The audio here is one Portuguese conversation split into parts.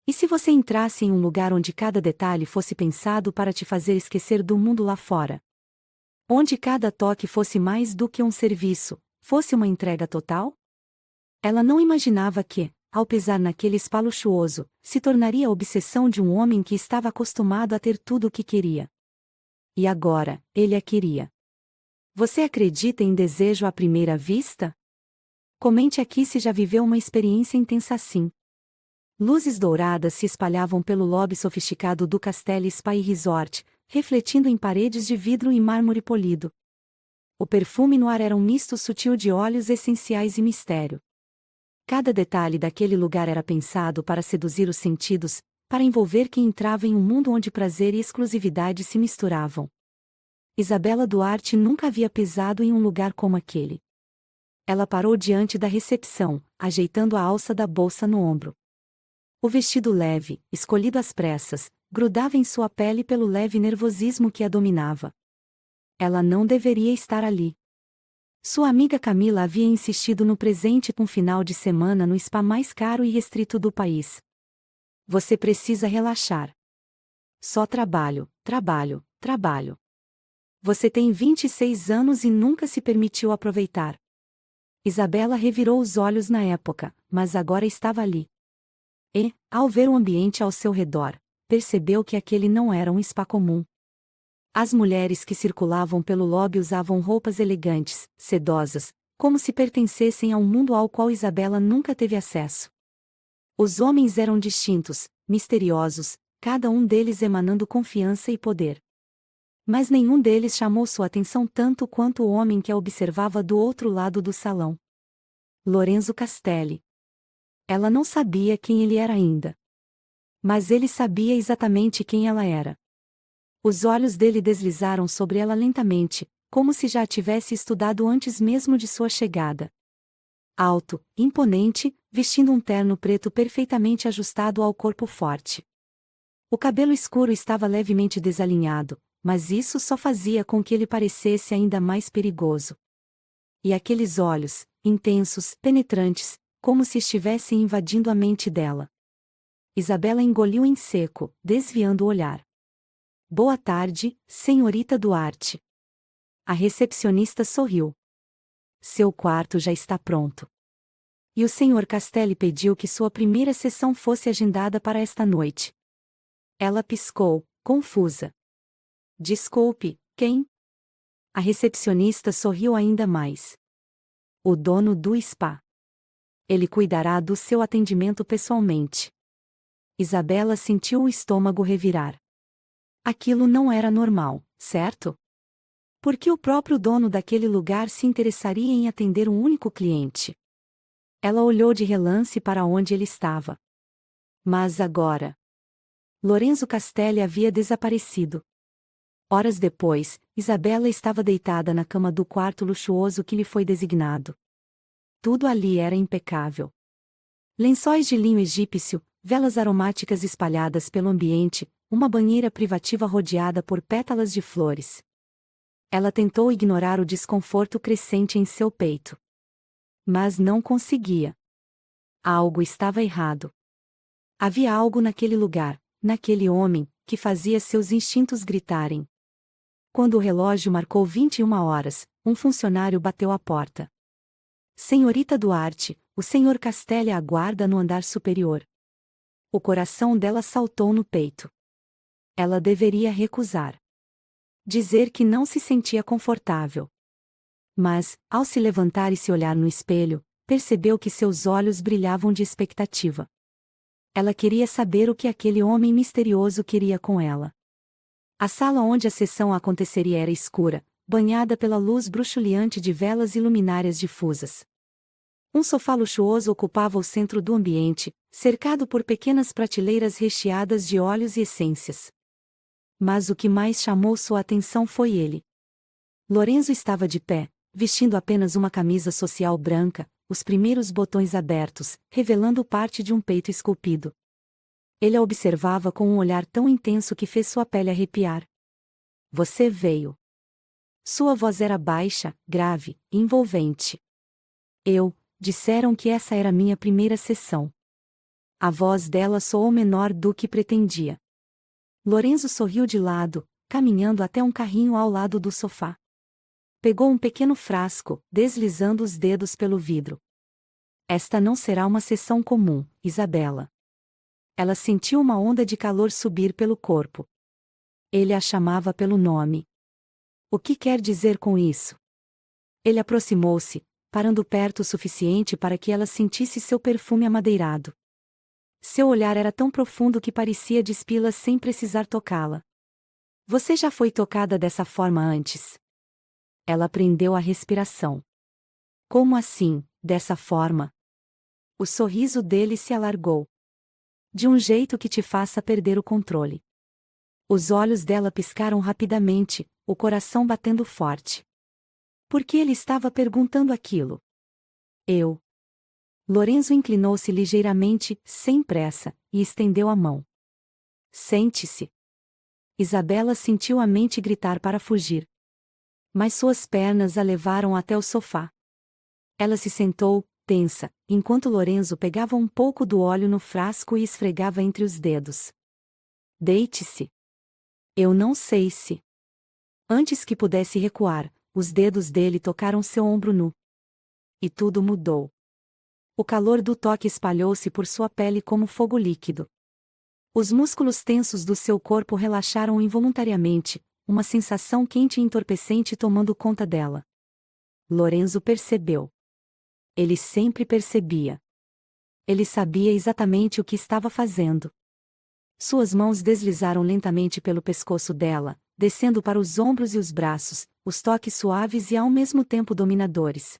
E se você entrasse em um lugar onde cada detalhe fosse pensado para te fazer esquecer do mundo lá fora? Onde cada toque fosse mais do que um serviço, fosse uma entrega total? Ela não imaginava que, ao pisar naquele spa luxuoso, se tornaria a obsessão de um homem que estava acostumado a ter tudo o que queria. E agora, ele a queria. Você acredita em desejo à primeira vista? Comente aqui se já viveu uma experiência intensa assim. Luzes douradas se espalhavam pelo lobby sofisticado do Castelli Spa e Resort, refletindo em paredes de vidro e mármore polido. O perfume no ar era um misto sutil de óleos essenciais e mistério. Cada detalhe daquele lugar era pensado para seduzir os sentidos, para envolver quem entrava em um mundo onde prazer e exclusividade se misturavam. Isabela Duarte nunca havia pisado em um lugar como aquele. Ela parou diante da recepção, ajeitando a alça da bolsa no ombro. O vestido leve, escolhido às pressas, grudava em sua pele pelo leve nervosismo que a dominava. Ela não deveria estar ali. Sua amiga Camila havia insistido no presente com um final de semana no spa mais caro e restrito do país. Você precisa relaxar. Só trabalho, trabalho, trabalho. Você tem 26 anos e nunca se permitiu aproveitar. Isabela revirou os olhos na época, mas agora estava ali. E, ao ver o ambiente ao seu redor, percebeu que aquele não era um spa comum. As mulheres que circulavam pelo lobby usavam roupas elegantes, sedosas, como se pertencessem a um mundo ao qual Isabela nunca teve acesso. Os homens eram distintos, misteriosos, cada um deles emanando confiança e poder. Mas nenhum deles chamou sua atenção tanto quanto o homem que a observava do outro lado do salão. Lorenzo Castelli. Ela não sabia quem ele era ainda. Mas ele sabia exatamente quem ela era. Os olhos dele deslizaram sobre ela lentamente, como se já a tivesse estudado antes mesmo de sua chegada. Alto, imponente, vestindo um terno preto perfeitamente ajustado ao corpo forte. O cabelo escuro estava levemente desalinhado, mas isso só fazia com que ele parecesse ainda mais perigoso. E aqueles olhos, intensos, penetrantes, como se estivessem invadindo a mente dela. Isabela engoliu em seco, desviando o olhar. Boa tarde, senhorita Duarte. A recepcionista sorriu. Seu quarto já está pronto. E o senhor Castelli pediu que sua primeira sessão fosse agendada para esta noite. Ela piscou, confusa. Desculpe, quem? A recepcionista sorriu ainda mais. O dono do spa. Ele cuidará do seu atendimento pessoalmente. Isabela sentiu o estômago revirar. Aquilo não era normal, certo? Por que o próprio dono daquele lugar se interessaria em atender um único cliente? Ela olhou de relance para onde ele estava. Mas agora... Lorenzo Castelli havia desaparecido. Horas depois, Isabela estava deitada na cama do quarto luxuoso que lhe foi designado. Tudo ali era impecável. Lençóis de linho egípcio, velas aromáticas espalhadas pelo ambiente, uma banheira privativa rodeada por pétalas de flores. Ela tentou ignorar o desconforto crescente em seu peito. Mas não conseguia. Algo estava errado. Havia algo naquele lugar, naquele homem, que fazia seus instintos gritarem. Quando o relógio marcou 21 horas, um funcionário bateu à porta. Senhorita Duarte, o senhor Castelli aguarda no andar superior. O coração dela saltou no peito. Ela deveria recusar. Dizer que não se sentia confortável. Mas, ao se levantar e se olhar no espelho, percebeu que seus olhos brilhavam de expectativa. Ela queria saber o que aquele homem misterioso queria com ela. A sala onde a sessão aconteceria era escura, banhada pela luz bruxuleante de velas e luminárias difusas. Um sofá luxuoso ocupava o centro do ambiente, cercado por pequenas prateleiras recheadas de óleos e essências. Mas o que mais chamou sua atenção foi ele. Lorenzo estava de pé, vestindo apenas uma camisa social branca, os primeiros botões abertos, revelando parte de um peito esculpido. Ele a observava com um olhar tão intenso que fez sua pele arrepiar. Você veio. Sua voz era baixa, grave, envolvente. Disseram que essa era minha primeira sessão. A voz dela soou menor do que pretendia. Lorenzo sorriu de lado, caminhando até um carrinho ao lado do sofá. Pegou um pequeno frasco, deslizando os dedos pelo vidro. Esta não será uma sessão comum, Isabela. Ela sentiu uma onda de calor subir pelo corpo. Ele a chamava pelo nome. O que quer dizer com isso? Ele aproximou-se, parando perto o suficiente para que ela sentisse seu perfume amadeirado. Seu olhar era tão profundo que parecia despi-la sem precisar tocá-la. Você já foi tocada dessa forma antes? Ela prendeu a respiração. Como assim, dessa forma? O sorriso dele se alargou. De um jeito que te faça perder o controle. Os olhos dela piscaram rapidamente, o coração batendo forte. Por que ele estava perguntando aquilo? Eu. Lorenzo inclinou-se ligeiramente, sem pressa, e estendeu a mão. Sente-se. Isabela sentiu a mente gritar para fugir. Mas suas pernas a levaram até o sofá. Ela se sentou, tensa, enquanto Lorenzo pegava um pouco do óleo no frasco e esfregava entre os dedos. Deite-se. Eu não sei se. Antes que pudesse recuar, os dedos dele tocaram seu ombro nu. E tudo mudou. O calor do toque espalhou-se por sua pele como fogo líquido. Os músculos tensos do seu corpo relaxaram involuntariamente, uma sensação quente e entorpecente tomando conta dela. Lorenzo percebeu. Ele sempre percebia. Ele sabia exatamente o que estava fazendo. Suas mãos deslizaram lentamente pelo pescoço dela, descendo para os ombros e os braços, os toques suaves e ao mesmo tempo dominadores.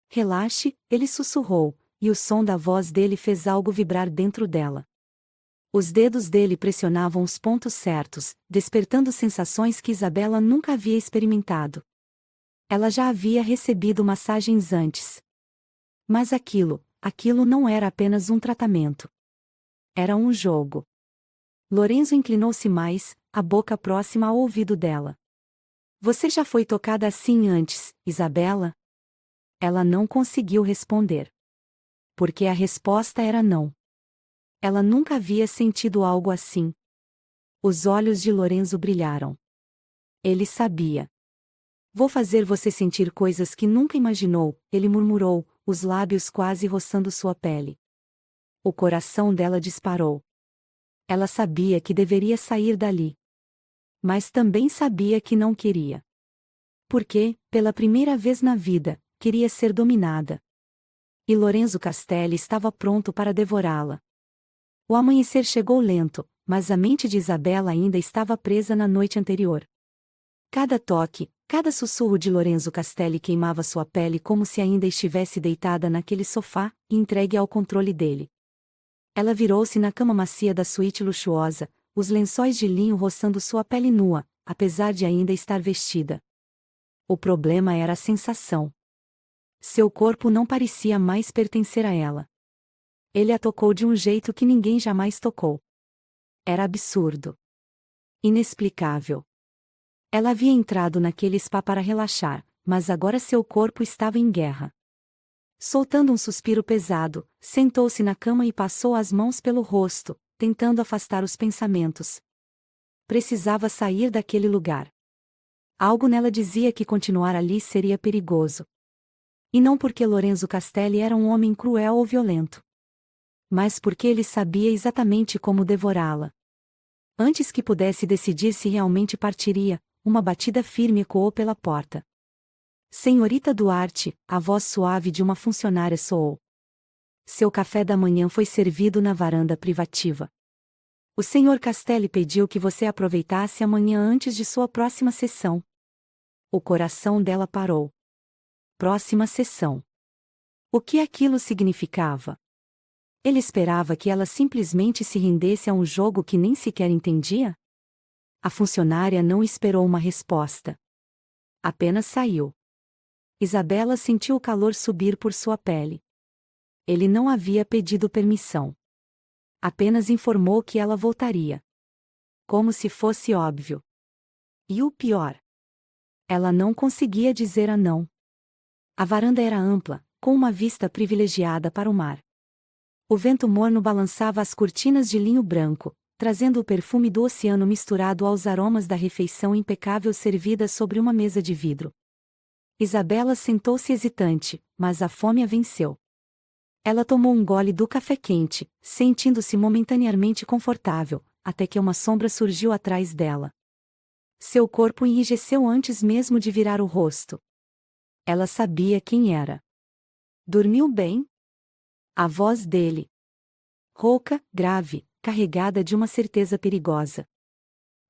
Relaxe, ele sussurrou, e o som da voz dele fez algo vibrar dentro dela. Os dedos dele pressionavam os pontos certos, despertando sensações que Isabela nunca havia experimentado. Ela já havia recebido massagens antes. Mas aquilo não era apenas um tratamento. Era um jogo. Lorenzo inclinou-se mais, a boca próxima ao ouvido dela. Você já foi tocada assim antes, Isabela? Ela não conseguiu responder. Porque a resposta era não. Ela nunca havia sentido algo assim. Os olhos de Lorenzo brilharam. Ele sabia. Vou fazer você sentir coisas que nunca imaginou, ele murmurou, os lábios quase roçando sua pele. O coração dela disparou. Ela sabia que deveria sair dali. Mas também sabia que não queria. Porque, pela primeira vez na vida, queria ser dominada. E Lorenzo Castelli estava pronto para devorá-la. O amanhecer chegou lento, mas a mente de Isabela ainda estava presa na noite anterior. Cada toque, cada sussurro de Lorenzo Castelli queimava sua pele como se ainda estivesse deitada naquele sofá, entregue ao controle dele. Ela virou-se na cama macia da suíte luxuosa, os lençóis de linho roçando sua pele nua, apesar de ainda estar vestida. O problema era a sensação. Seu corpo não parecia mais pertencer a ela. Ele a tocou de um jeito que ninguém jamais tocou. Era absurdo. Inexplicável. Ela havia entrado naquele spa para relaxar, mas agora seu corpo estava em guerra. Soltando um suspiro pesado, sentou-se na cama e passou as mãos pelo rosto, tentando afastar os pensamentos. Precisava sair daquele lugar. Algo nela dizia que continuar ali seria perigoso. E não porque Lorenzo Castelli era um homem cruel ou violento. Mas porque ele sabia exatamente como devorá-la. Antes que pudesse decidir se realmente partiria, uma batida firme ecoou pela porta. Senhorita Duarte, a voz suave de uma funcionária soou. Seu café da manhã foi servido na varanda privativa. O senhor Castelli pediu que você aproveitasse amanhã antes de sua próxima sessão. O coração dela parou. Próxima sessão. O que aquilo significava? Ele esperava que ela simplesmente se rendesse a um jogo que nem sequer entendia? A funcionária não esperou uma resposta. Apenas saiu. Isabela sentiu o calor subir por sua pele. Ele não havia pedido permissão. Apenas informou que ela voltaria. Como se fosse óbvio. E o pior. Ela não conseguia dizer a não. A varanda era ampla, com uma vista privilegiada para o mar. O vento morno balançava as cortinas de linho branco, trazendo o perfume do oceano misturado aos aromas da refeição impecável servida sobre uma mesa de vidro. Isabela sentou-se hesitante, mas a fome a venceu. Ela tomou um gole do café quente, sentindo-se momentaneamente confortável, até que uma sombra surgiu atrás dela. Seu corpo enrijeceu antes mesmo de virar o rosto. Ela sabia quem era. Dormiu bem? A voz dele. Rouca, grave, carregada de uma certeza perigosa.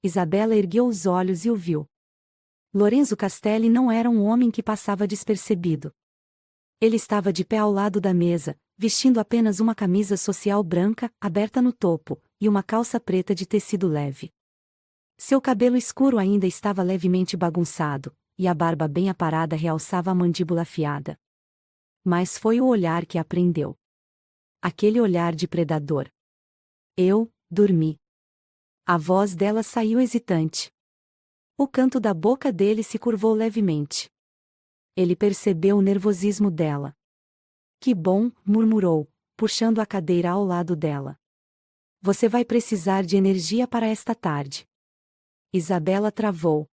Isabela ergueu os olhos e o viu. Lorenzo Castelli não era um homem que passava despercebido. Ele estava de pé ao lado da mesa, vestindo apenas uma camisa social branca, aberta no topo, e uma calça preta de tecido leve. Seu cabelo escuro ainda estava levemente bagunçado, e a barba bem aparada realçava a mandíbula afiada. Mas foi o olhar que a prendeu. Aquele olhar de predador. Eu, dormi. A voz dela saiu hesitante. O canto da boca dele se curvou levemente. Ele percebeu o nervosismo dela. Que bom, murmurou, puxando a cadeira ao lado dela. Você vai precisar de energia para esta tarde. Isabela travou.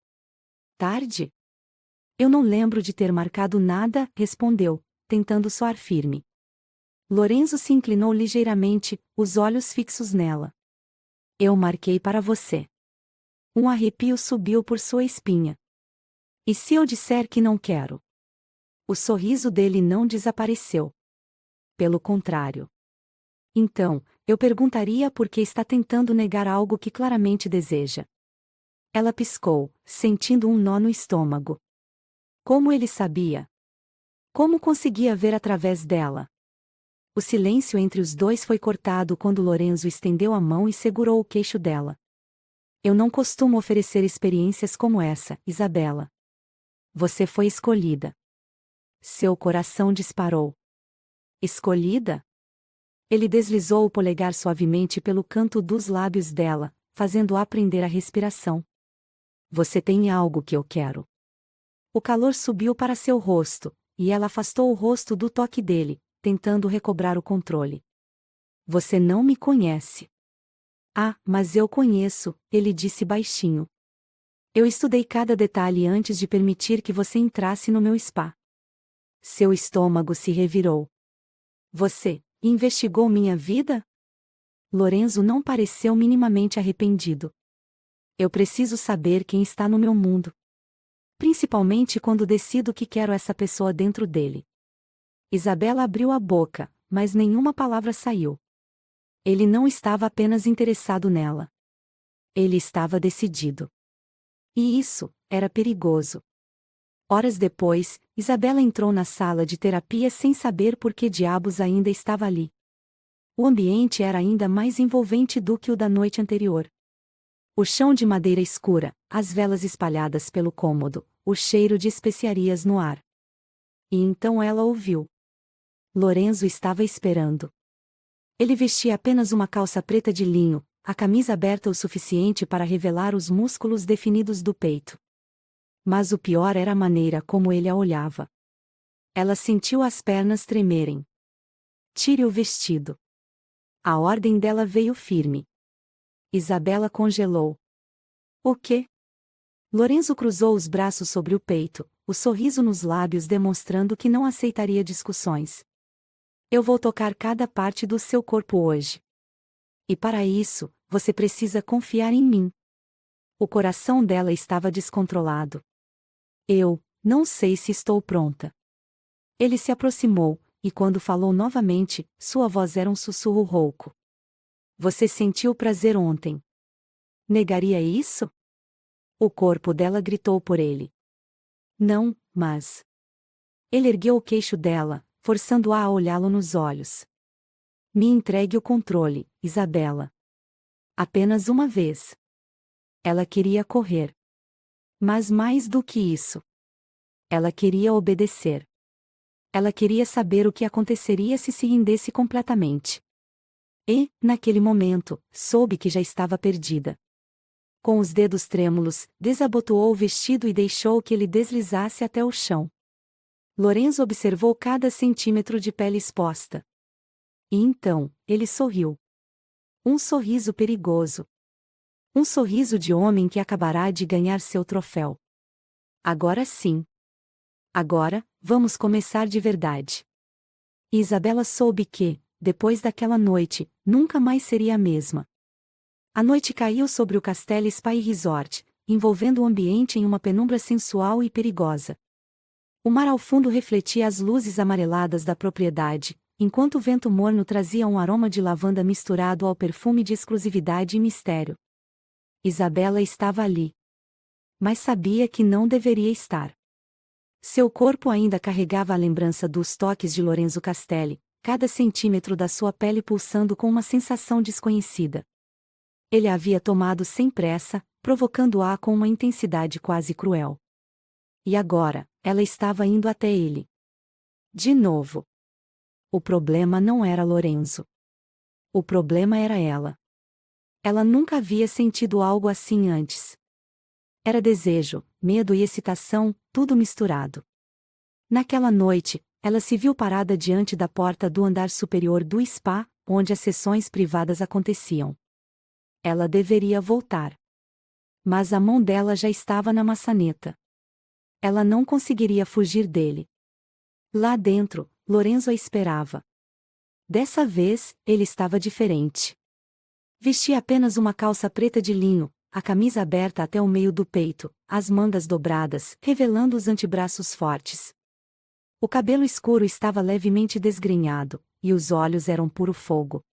Tarde? Eu não lembro de ter marcado nada, respondeu, tentando soar firme. Lorenzo se inclinou ligeiramente, os olhos fixos nela. Eu marquei para você. Um arrepio subiu por sua espinha. E se eu disser que não quero? O sorriso dele não desapareceu. Pelo contrário. Então, eu perguntaria por que está tentando negar algo que claramente deseja. Ela piscou, sentindo um nó no estômago. Como ele sabia? Como conseguia ver através dela? O silêncio entre os dois foi cortado quando Lorenzo estendeu a mão e segurou o queixo dela. Eu não costumo oferecer experiências como essa, Isabela. Você foi escolhida. Seu coração disparou. Escolhida? Ele deslizou o polegar suavemente pelo canto dos lábios dela, fazendo-a prender a respiração. Você tem algo que eu quero. O calor subiu para seu rosto, e ela afastou o rosto do toque dele, tentando recobrar o controle. Você não me conhece. Ah, mas eu conheço, ele disse baixinho. Eu estudei cada detalhe antes de permitir que você entrasse no meu spa. Seu estômago se revirou. Você investigou minha vida? Lorenzo não pareceu minimamente arrependido. Eu preciso saber quem está no meu mundo. Principalmente quando decido que quero essa pessoa dentro dele. Isabela abriu a boca, mas nenhuma palavra saiu. Ele não estava apenas interessado nela. Ele estava decidido. E isso era perigoso. Horas depois, Isabela entrou na sala de terapia sem saber por que diabos ainda estava ali. O ambiente era ainda mais envolvente do que o da noite anterior. O chão de madeira escura, as velas espalhadas pelo cômodo, o cheiro de especiarias no ar. E então ela ouviu. Lorenzo estava esperando. Ele vestia apenas uma calça preta de linho, a camisa aberta o suficiente para revelar os músculos definidos do peito. Mas o pior era a maneira como ele a olhava. Ela sentiu as pernas tremerem. Tire o vestido. A ordem dela veio firme. Isabela congelou. O quê? Lorenzo cruzou os braços sobre o peito, o sorriso nos lábios demonstrando que não aceitaria discussões. Eu vou tocar cada parte do seu corpo hoje. E para isso, você precisa confiar em mim. O coração dela estava descontrolado. Eu não sei se estou pronta. Ele se aproximou, e quando falou novamente, sua voz era um sussurro rouco. Você sentiu prazer ontem. Negaria isso? O corpo dela gritou por ele. Não, mas... Ele ergueu o queixo dela, forçando-a a olhá-lo nos olhos. Me entregue o controle, Isabela. Apenas uma vez. Ela queria correr. Mas mais do que isso. Ela queria obedecer. Ela queria saber o que aconteceria se rendesse completamente. E, naquele momento, soube que já estava perdida. Com os dedos trêmulos, desabotoou o vestido e deixou que ele deslizasse até o chão. Lorenzo observou cada centímetro de pele exposta. E então, ele sorriu. Um sorriso perigoso. Um sorriso de homem que acabará de ganhar seu troféu. Agora sim. Agora, vamos começar de verdade. E Isabela soube que, depois daquela noite, nunca mais seria a mesma. A noite caiu sobre o Castelo Spa Resort, envolvendo o ambiente em uma penumbra sensual e perigosa. O mar ao fundo refletia as luzes amareladas da propriedade, enquanto o vento morno trazia um aroma de lavanda misturado ao perfume de exclusividade e mistério. Isabela estava ali. Mas sabia que não deveria estar. Seu corpo ainda carregava a lembrança dos toques de Lorenzo Castelli, cada centímetro da sua pele pulsando com uma sensação desconhecida. Ele a havia tomado sem pressa, provocando-a com uma intensidade quase cruel. E agora, ela estava indo até ele. De novo. O problema não era Lorenzo. O problema era ela. Ela nunca havia sentido algo assim antes. Era desejo, medo e excitação, tudo misturado. Naquela noite, ela se viu parada diante da porta do andar superior do spa, onde as sessões privadas aconteciam. Ela deveria voltar. Mas a mão dela já estava na maçaneta. Ela não conseguiria fugir dele. Lá dentro, Lorenzo a esperava. Dessa vez, ele estava diferente. Vestia apenas uma calça preta de linho, a camisa aberta até o meio do peito, as mangas dobradas, revelando os antebraços fortes. O cabelo escuro estava levemente desgrenhado, e os olhos eram puro fogo.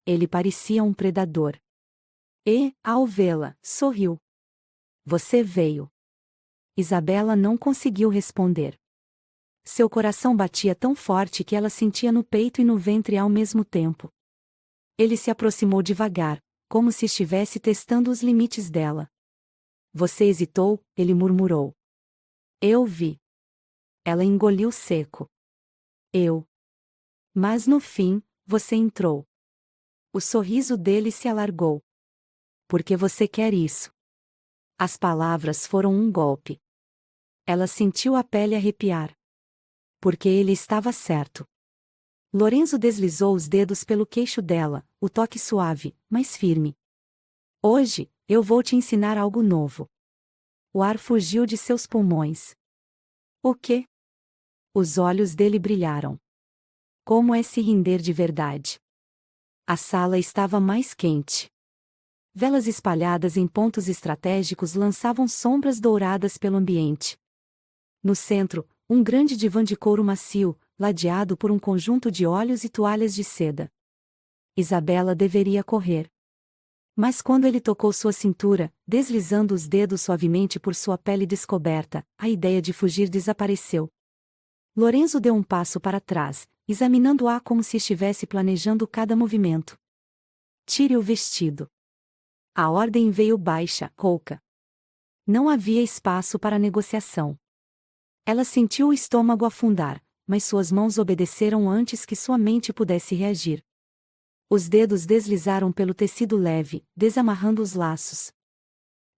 Ele parecia um predador. E, ao vê-la, sorriu. Você veio. Isabela não conseguiu responder. Seu coração batia tão forte que ela sentia no peito e no ventre ao mesmo tempo. Ele se aproximou devagar, como se estivesse testando os limites dela. Você hesitou, ele murmurou. Eu vi. Ela engoliu seco. Eu. Mas no fim, você entrou. O sorriso dele se alargou. Porque você quer isso. As palavras foram um golpe. Ela sentiu a pele arrepiar. Porque ele estava certo. Lorenzo deslizou os dedos pelo queixo dela, o toque suave, mas firme. Hoje, eu vou te ensinar algo novo. O ar fugiu de seus pulmões. O quê? Os olhos dele brilharam. Como é se render de verdade? A sala estava mais quente. Velas espalhadas em pontos estratégicos lançavam sombras douradas pelo ambiente. No centro, um grande divã de couro macio, ladeado por um conjunto de olhos e toalhas de seda. Isabela deveria correr. Mas quando ele tocou sua cintura, deslizando os dedos suavemente por sua pele descoberta, a ideia de fugir desapareceu. Lorenzo deu um passo para trás, examinando-a como se estivesse planejando cada movimento. Tire o vestido. A ordem veio baixa, rouca. Não havia espaço para negociação. Ela sentiu o estômago afundar, mas suas mãos obedeceram antes que sua mente pudesse reagir. Os dedos deslizaram pelo tecido leve, desamarrando os laços.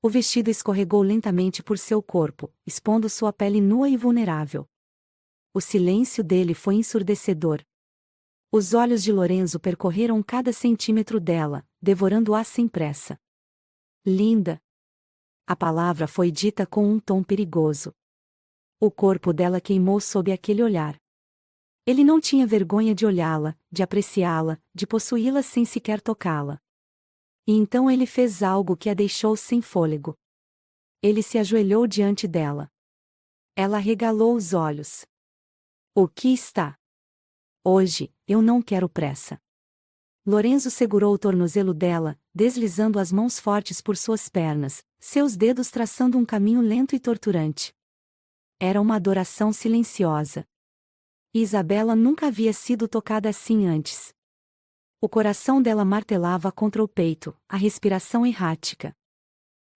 O vestido escorregou lentamente por seu corpo, expondo sua pele nua e vulnerável. O silêncio dele foi ensurdecedor. Os olhos de Lorenzo percorreram cada centímetro dela, devorando-a sem pressa. Linda! A palavra foi dita com um tom perigoso. O corpo dela queimou sob aquele olhar. Ele não tinha vergonha de olhá-la, de apreciá-la, de possuí-la sem sequer tocá-la. E então ele fez algo que a deixou sem fôlego. Ele se ajoelhou diante dela. Ela arregalou os olhos. O que está? Hoje, eu não quero pressa. Lorenzo segurou o tornozelo dela, deslizando as mãos fortes por suas pernas, seus dedos traçando um caminho lento e torturante. Era uma adoração silenciosa. E Isabela nunca havia sido tocada assim antes. O coração dela martelava contra o peito, a respiração errática.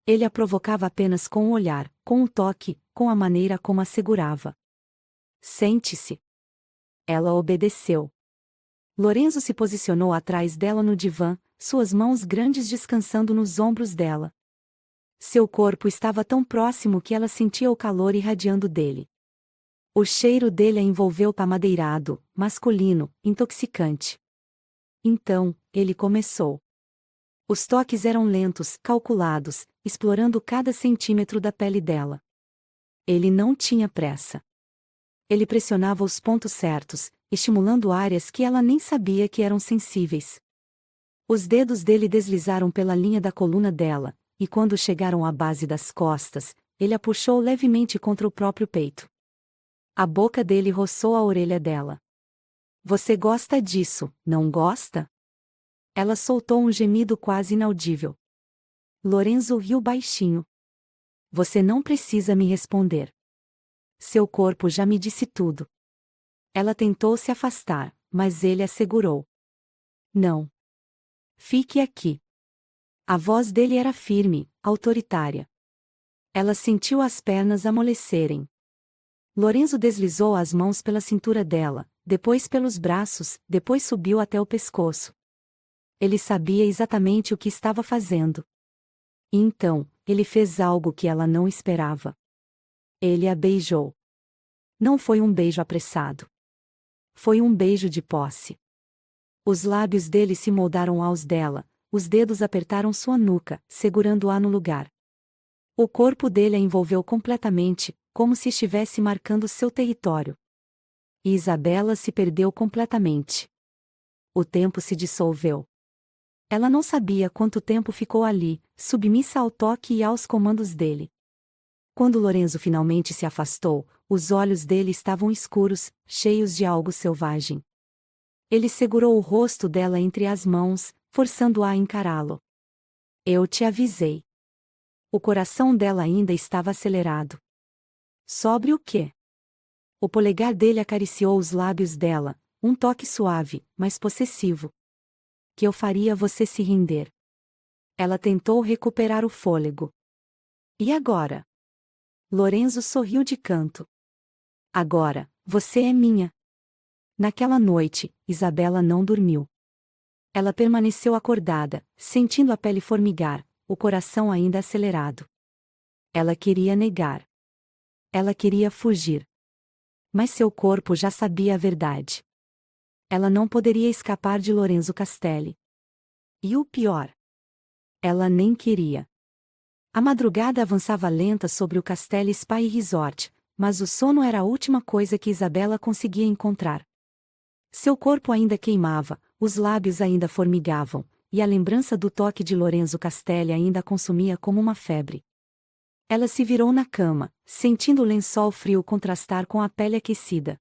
Ele a provocava apenas com o olhar, com o toque, com a maneira como a segurava. Sente-se. Ela obedeceu. Lorenzo se posicionou atrás dela no divã, suas mãos grandes descansando nos ombros dela. Seu corpo estava tão próximo que ela sentia o calor irradiando dele. O cheiro dele a envolveu amadeirado, masculino, intoxicante. Então, ele começou. Os toques eram lentos, calculados, explorando cada centímetro da pele dela. Ele não tinha pressa. Ele pressionava os pontos certos, estimulando áreas que ela nem sabia que eram sensíveis. Os dedos dele deslizaram pela linha da coluna dela, e quando chegaram à base das costas, ele a puxou levemente contra o próprio peito. A boca dele roçou a orelha dela. Você gosta disso, não gosta? Ela soltou um gemido quase inaudível. Lorenzo riu baixinho. Você não precisa me responder. Seu corpo já me disse tudo. Ela tentou se afastar, mas ele a segurou. Não. Fique aqui. A voz dele era firme, autoritária. Ela sentiu as pernas amolecerem. Lorenzo deslizou as mãos pela cintura dela, depois pelos braços, depois subiu até o pescoço. Ele sabia exatamente o que estava fazendo. E então, ele fez algo que ela não esperava. Ele a beijou. Não foi um beijo apressado. Foi um beijo de posse. Os lábios dele se moldaram aos dela, os dedos apertaram sua nuca, segurando-a no lugar. O corpo dele a envolveu completamente, como se estivesse marcando seu território. E Isabela se perdeu completamente. O tempo se dissolveu. Ela não sabia quanto tempo ficou ali, submissa ao toque e aos comandos dele. Quando Lorenzo finalmente se afastou, os olhos dele estavam escuros, cheios de algo selvagem. Ele segurou o rosto dela entre as mãos, forçando-a a encará-lo. Eu te avisei. O coração dela ainda estava acelerado. Sobre o quê? O polegar dele acariciou os lábios dela, um toque suave, mas possessivo. Que eu faria você se render. Ela tentou recuperar o fôlego. E agora? Lorenzo sorriu de canto. Agora, você é minha. Naquela noite, Isabela não dormiu. Ela permaneceu acordada, sentindo a pele formigar, o coração ainda acelerado. Ela queria negar. Ela queria fugir. Mas seu corpo já sabia a verdade. Ela não poderia escapar de Lorenzo Castelli. E o pior? Ela nem queria. A madrugada avançava lenta sobre o Castelli Spa e Resort, mas o sono era a última coisa que Isabela conseguia encontrar. Seu corpo ainda queimava, os lábios ainda formigavam, e a lembrança do toque de Lorenzo Castelli ainda a consumia como uma febre. Ela se virou na cama, sentindo o lençol frio contrastar com a pele aquecida.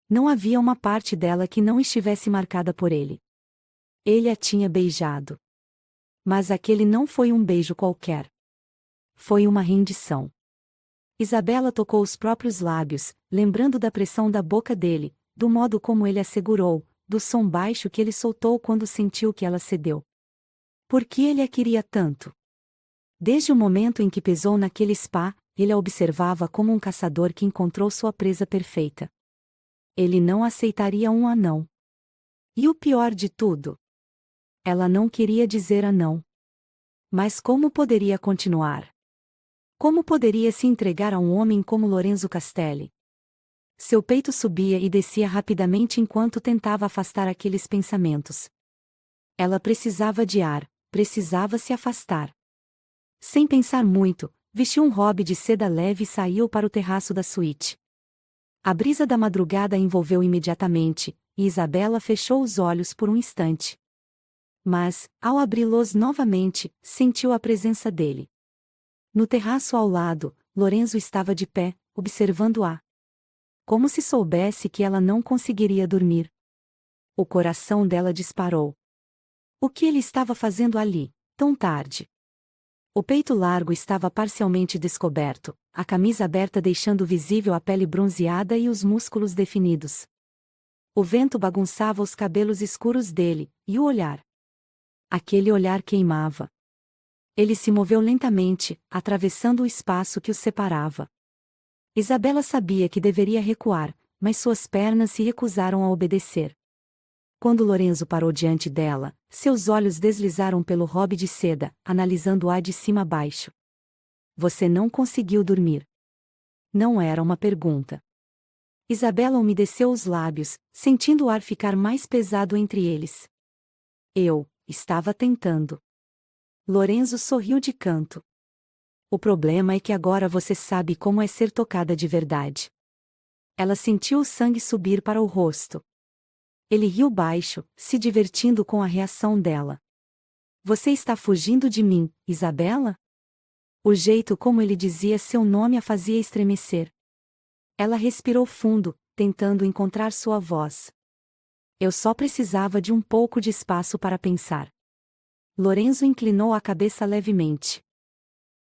Não havia uma parte dela que não estivesse marcada por ele. Ele a tinha beijado. Mas aquele não foi um beijo qualquer. Foi uma rendição. Isabela tocou os próprios lábios, lembrando da pressão da boca dele, do modo como ele a segurou, do som baixo que ele soltou quando sentiu que ela cedeu. Por que ele a queria tanto? Desde o momento em que pisou naquele spa, ele a observava como um caçador que encontrou sua presa perfeita. Ele não aceitaria um anão. E o pior de tudo? Ela não queria dizer anão. Mas como poderia continuar? Como poderia se entregar a um homem como Lorenzo Castelli? Seu peito subia e descia rapidamente enquanto tentava afastar aqueles pensamentos. Ela precisava de ar, precisava se afastar. Sem pensar muito, vestiu um robe de seda leve e saiu para o terraço da suíte. A brisa da madrugada a envolveu imediatamente, e Isabela fechou os olhos por um instante. Mas, ao abri-los novamente, sentiu a presença dele. No terraço ao lado, Lorenzo estava de pé, observando-a. Como se soubesse que ela não conseguiria dormir. O coração dela disparou. O que ele estava fazendo ali, tão tarde? O peito largo estava parcialmente descoberto, a camisa aberta deixando visível a pele bronzeada e os músculos definidos. O vento bagunçava os cabelos escuros dele, e o olhar. Aquele olhar queimava. Ele se moveu lentamente, atravessando o espaço que os separava. Isabela sabia que deveria recuar, mas suas pernas se recusaram a obedecer. Quando Lorenzo parou diante dela, seus olhos deslizaram pelo robe de seda, analisando-a de cima a baixo. Você não conseguiu dormir. Não era uma pergunta. Isabela umedeceu os lábios, sentindo o ar ficar mais pesado entre eles. Eu estava tentando. Lorenzo sorriu de canto. O problema é que agora você sabe como é ser tocada de verdade. Ela sentiu o sangue subir para o rosto. Ele riu baixo, se divertindo com a reação dela. Você está fugindo de mim, Isabela? O jeito como ele dizia seu nome a fazia estremecer. Ela respirou fundo, tentando encontrar sua voz. Eu só precisava de um pouco de espaço para pensar. Lorenzo inclinou a cabeça levemente.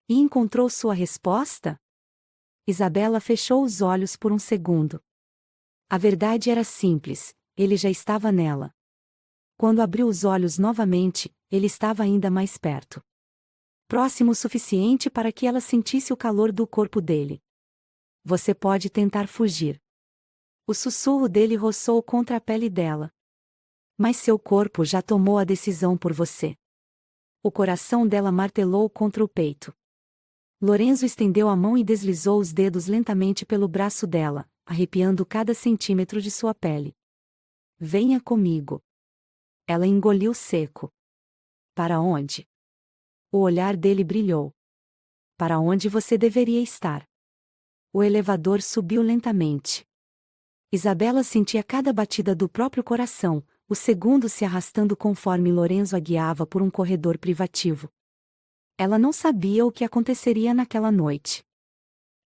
E encontrou sua resposta? Isabela fechou os olhos por um segundo. A verdade era simples, ele já estava nela. Quando abriu os olhos novamente, ele estava ainda mais perto. Próximo o suficiente para que ela sentisse o calor do corpo dele. Você pode tentar fugir. O sussurro dele roçou contra a pele dela. Mas seu corpo já tomou a decisão por você. O coração dela martelou contra o peito. Lorenzo estendeu a mão e deslizou os dedos lentamente pelo braço dela, arrepiando cada centímetro de sua pele. Venha comigo. Ela engoliu seco. Para onde? O olhar dele brilhou. Para onde você deveria estar? O elevador subiu lentamente. Isabela sentia cada batida do próprio coração, os segundos se arrastando conforme Lorenzo a guiava por um corredor privativo. Ela não sabia o que aconteceria naquela noite.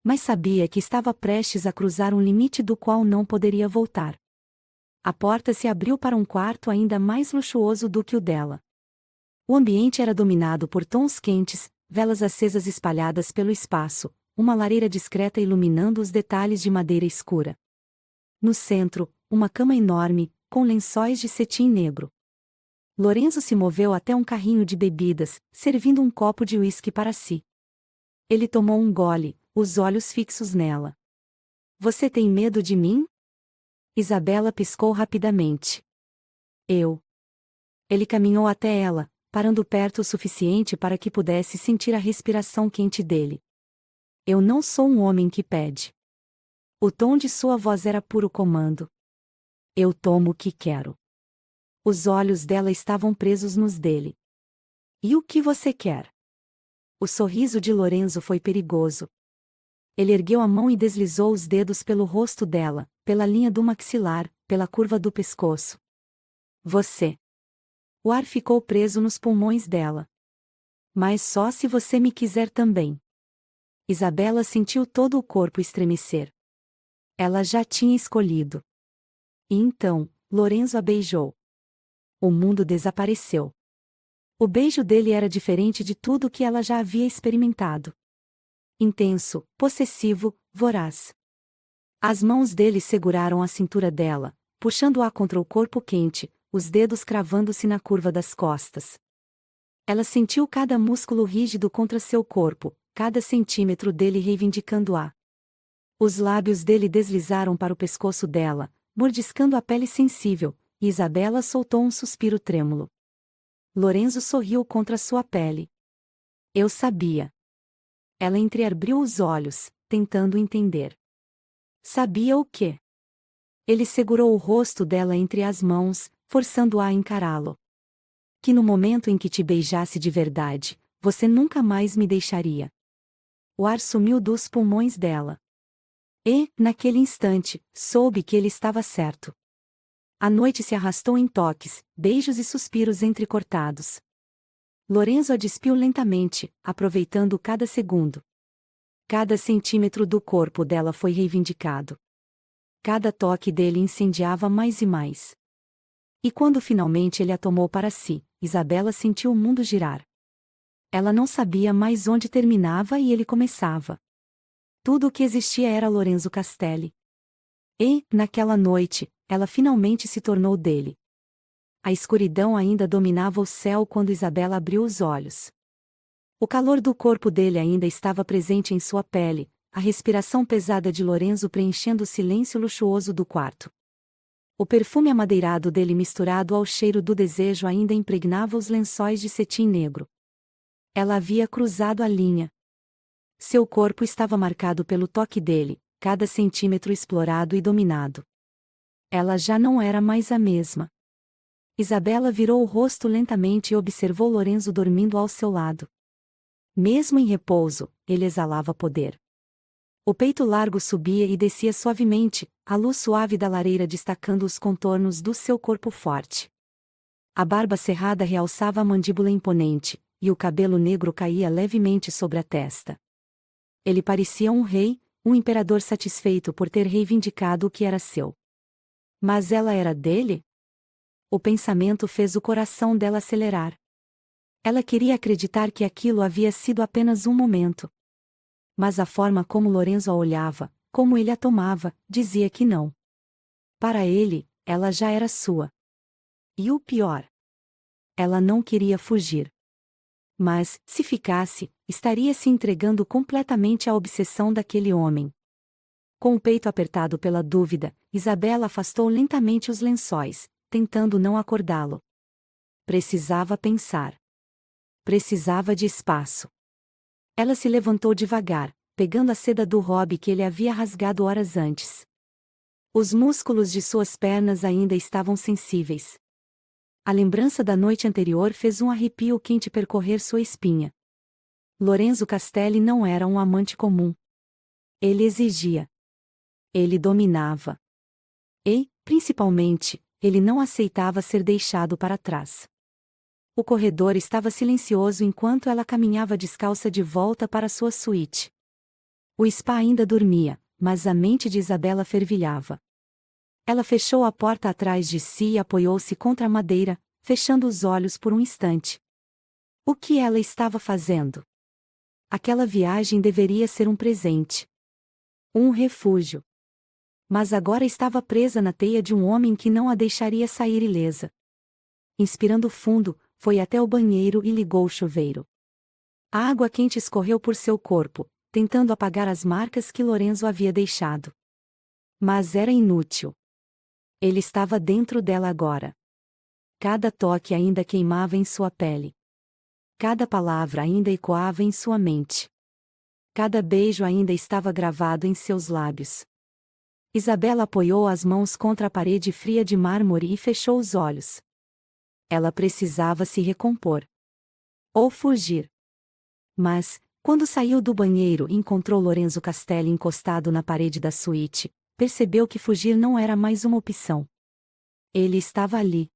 Mas sabia que estava prestes a cruzar um limite do qual não poderia voltar. A porta se abriu para um quarto ainda mais luxuoso do que o dela. O ambiente era dominado por tons quentes, velas acesas espalhadas pelo espaço, uma lareira discreta iluminando os detalhes de madeira escura. No centro, uma cama enorme, com lençóis de cetim negro. Lorenzo se moveu até um carrinho de bebidas, servindo um copo de uísque para si. Ele tomou um gole, os olhos fixos nela. Você tem medo de mim? Isabela piscou rapidamente. Eu. Ele caminhou até ela, parando perto o suficiente para que pudesse sentir a respiração quente dele. Eu não sou um homem que pede. O tom de sua voz era puro comando. Eu tomo o que quero. Os olhos dela estavam presos nos dele. E o que você quer? O sorriso de Lorenzo foi perigoso. Ele ergueu a mão e deslizou os dedos pelo rosto dela, pela linha do maxilar, pela curva do pescoço. Você. O ar ficou preso nos pulmões dela. Mas só se você me quiser também. Isabela sentiu todo o corpo estremecer. Ela já tinha escolhido. E então, Lorenzo a beijou. O mundo desapareceu. O beijo dele era diferente de tudo que ela já havia experimentado. Intenso, possessivo, voraz. As mãos dele seguraram a cintura dela, puxando-a contra o corpo quente, os dedos cravando-se na curva das costas. Ela sentiu cada músculo rígido contra seu corpo, cada centímetro dele reivindicando-a. Os lábios dele deslizaram para o pescoço dela, mordiscando a pele sensível, e Isabela soltou um suspiro trêmulo. Lorenzo sorriu contra sua pele. Eu sabia. Ela entreabriu os olhos, tentando entender. Sabia o quê? Ele segurou o rosto dela entre as mãos, forçando-a a encará-lo. Que no momento em que te beijasse de verdade, você nunca mais me deixaria. O ar sumiu dos pulmões dela. E, naquele instante, soube que ele estava certo. A noite se arrastou em toques, beijos e suspiros entrecortados. Lorenzo a despiu lentamente, aproveitando cada segundo. Cada centímetro do corpo dela foi reivindicado. Cada toque dele incendiava mais e mais. E quando finalmente ele a tomou para si, Isabela sentiu o mundo girar. Ela não sabia mais onde terminava e ele começava. Tudo o que existia era Lorenzo Castelli. E, naquela noite, ela finalmente se tornou dele. A escuridão ainda dominava o céu quando Isabela abriu os olhos. O calor do corpo dele ainda estava presente em sua pele, a respiração pesada de Lorenzo preenchendo o silêncio luxuoso do quarto. O perfume amadeirado dele misturado ao cheiro do desejo ainda impregnava os lençóis de cetim negro. Ela havia cruzado a linha. Seu corpo estava marcado pelo toque dele, cada centímetro explorado e dominado. Ela já não era mais a mesma. Isabela virou o rosto lentamente e observou Lorenzo dormindo ao seu lado. Mesmo em repouso, ele exalava poder. O peito largo subia e descia suavemente, a luz suave da lareira destacando os contornos do seu corpo forte. A barba cerrada realçava a mandíbula imponente, e o cabelo negro caía levemente sobre a testa. Ele parecia um rei, um imperador satisfeito por ter reivindicado o que era seu. Mas ela era dele? O pensamento fez o coração dela acelerar. Ela queria acreditar que aquilo havia sido apenas um momento. Mas a forma como Lorenzo a olhava, como ele a tomava, dizia que não. Para ele, ela já era sua. E o pior. Ela não queria fugir. Mas, se ficasse, estaria se entregando completamente à obsessão daquele homem. Com o peito apertado pela dúvida, Isabela afastou lentamente os lençóis, tentando não acordá-lo. Precisava pensar. Precisava de espaço. Ela se levantou devagar, pegando a seda do robe que ele havia rasgado horas antes. Os músculos de suas pernas ainda estavam sensíveis. A lembrança da noite anterior fez um arrepio quente percorrer sua espinha. Lorenzo Castelli não era um amante comum. Ele exigia. Ele dominava. E, principalmente, ele não aceitava ser deixado para trás. O corredor estava silencioso enquanto ela caminhava descalça de volta para sua suíte. O spa ainda dormia, mas a mente de Isabela fervilhava. Ela fechou a porta atrás de si e apoiou-se contra a madeira, fechando os olhos por um instante. O que ela estava fazendo? Aquela viagem deveria ser um presente. Um refúgio. Mas agora estava presa na teia de um homem que não a deixaria sair ilesa. Inspirando fundo, foi até o banheiro e ligou o chuveiro. A água quente escorreu por seu corpo, tentando apagar as marcas que Lorenzo havia deixado. Mas era inútil. Ele estava dentro dela agora. Cada toque ainda queimava em sua pele. Cada palavra ainda ecoava em sua mente. Cada beijo ainda estava gravado em seus lábios. Isabela apoiou as mãos contra a parede fria de mármore e fechou os olhos. Ela precisava se recompor. Ou fugir. Mas, quando saiu do banheiro e encontrou Lorenzo Castelli encostado na parede da suíte, percebeu que fugir não era mais uma opção. Ele estava ali.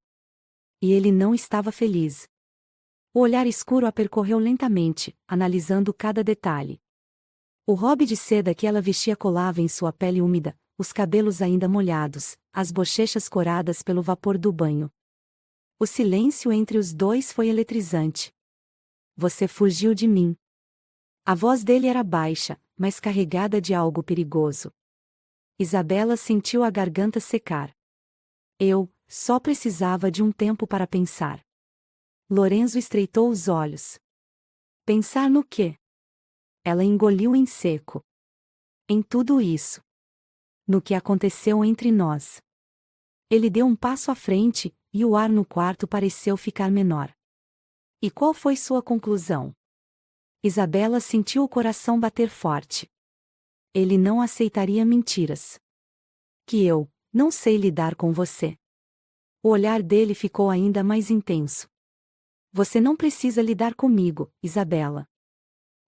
E ele não estava feliz. O olhar escuro a percorreu lentamente, analisando cada detalhe. O robe de seda que ela vestia colava em sua pele úmida, os cabelos ainda molhados, as bochechas coradas pelo vapor do banho. O silêncio entre os dois foi eletrizante. Você fugiu de mim. A voz dele era baixa, mas carregada de algo perigoso. Isabela sentiu a garganta secar. Eu só precisava de um tempo para pensar. Lorenzo estreitou os olhos. Pensar no quê? Ela engoliu em seco. Em tudo isso. No que aconteceu entre nós. Ele deu um passo à frente, e o ar no quarto pareceu ficar menor. E qual foi sua conclusão? Isabela sentiu o coração bater forte. Ele não aceitaria mentiras. Que eu não sei lidar com você. O olhar dele ficou ainda mais intenso. Você não precisa lidar comigo, Isabela.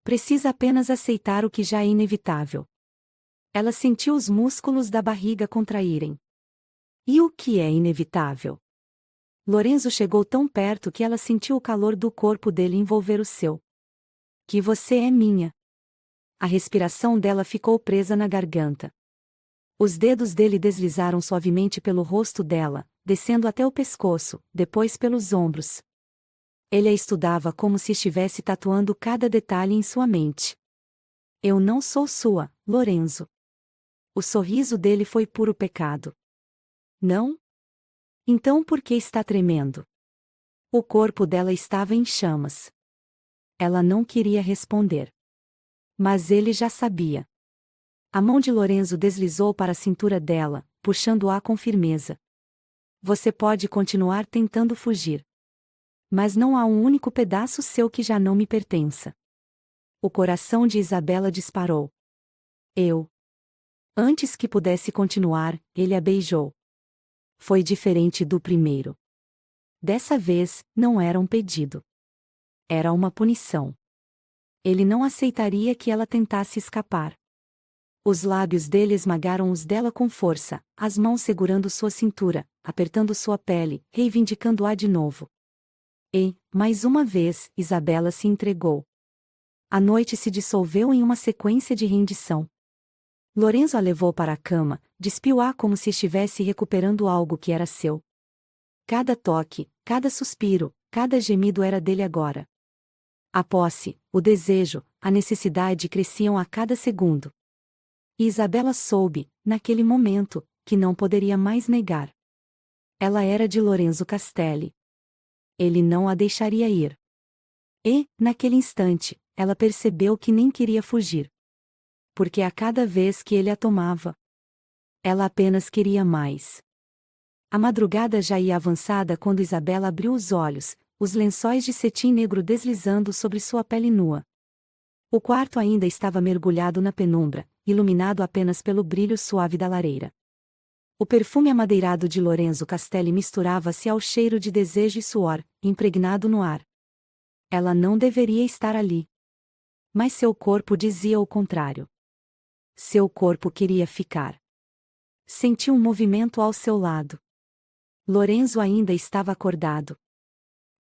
Precisa apenas aceitar o que já é inevitável. Ela sentiu os músculos da barriga contraírem. E o que é inevitável? Lorenzo chegou tão perto que ela sentiu o calor do corpo dele envolver o seu. Que você é minha. A respiração dela ficou presa na garganta. Os dedos dele deslizaram suavemente pelo rosto dela, descendo até o pescoço, depois pelos ombros. Ele a estudava como se estivesse tatuando cada detalhe em sua mente. Eu não sou sua, Lorenzo. O sorriso dele foi puro pecado. Não? Então por que está tremendo? O corpo dela estava em chamas. Ela não queria responder. Mas ele já sabia. A mão de Lorenzo deslizou para a cintura dela, puxando-a com firmeza. Você pode continuar tentando fugir. Mas não há um único pedaço seu que já não me pertença. O coração de Isabela disparou. Antes que pudesse continuar, ele a beijou. Foi diferente do primeiro. Dessa vez, não era um pedido. Era uma punição. Ele não aceitaria que ela tentasse escapar. Os lábios dele esmagaram os dela com força, as mãos segurando sua cintura, apertando sua pele, reivindicando-a de novo. E, mais uma vez, Isabela se entregou. A noite se dissolveu em uma sequência de rendição. Lorenzo a levou para a cama, despiu-a como se estivesse recuperando algo que era seu. Cada toque, cada suspiro, cada gemido era dele agora. A posse, o desejo, a necessidade cresciam a cada segundo. E Isabela soube, naquele momento, que não poderia mais negar. Ela era de Lorenzo Castelli. Ele não a deixaria ir. E, naquele instante, ela percebeu que nem queria fugir. Porque a cada vez que ele a tomava, ela apenas queria mais. A madrugada já ia avançada quando Isabela abriu os olhos, os lençóis de cetim negro deslizando sobre sua pele nua. O quarto ainda estava mergulhado na penumbra, iluminado apenas pelo brilho suave da lareira. O perfume amadeirado de Lorenzo Castelli misturava-se ao cheiro de desejo e suor, impregnado no ar. Ela não deveria estar ali. Mas seu corpo dizia o contrário. Seu corpo queria ficar. Sentiu um movimento ao seu lado. Lorenzo ainda estava acordado.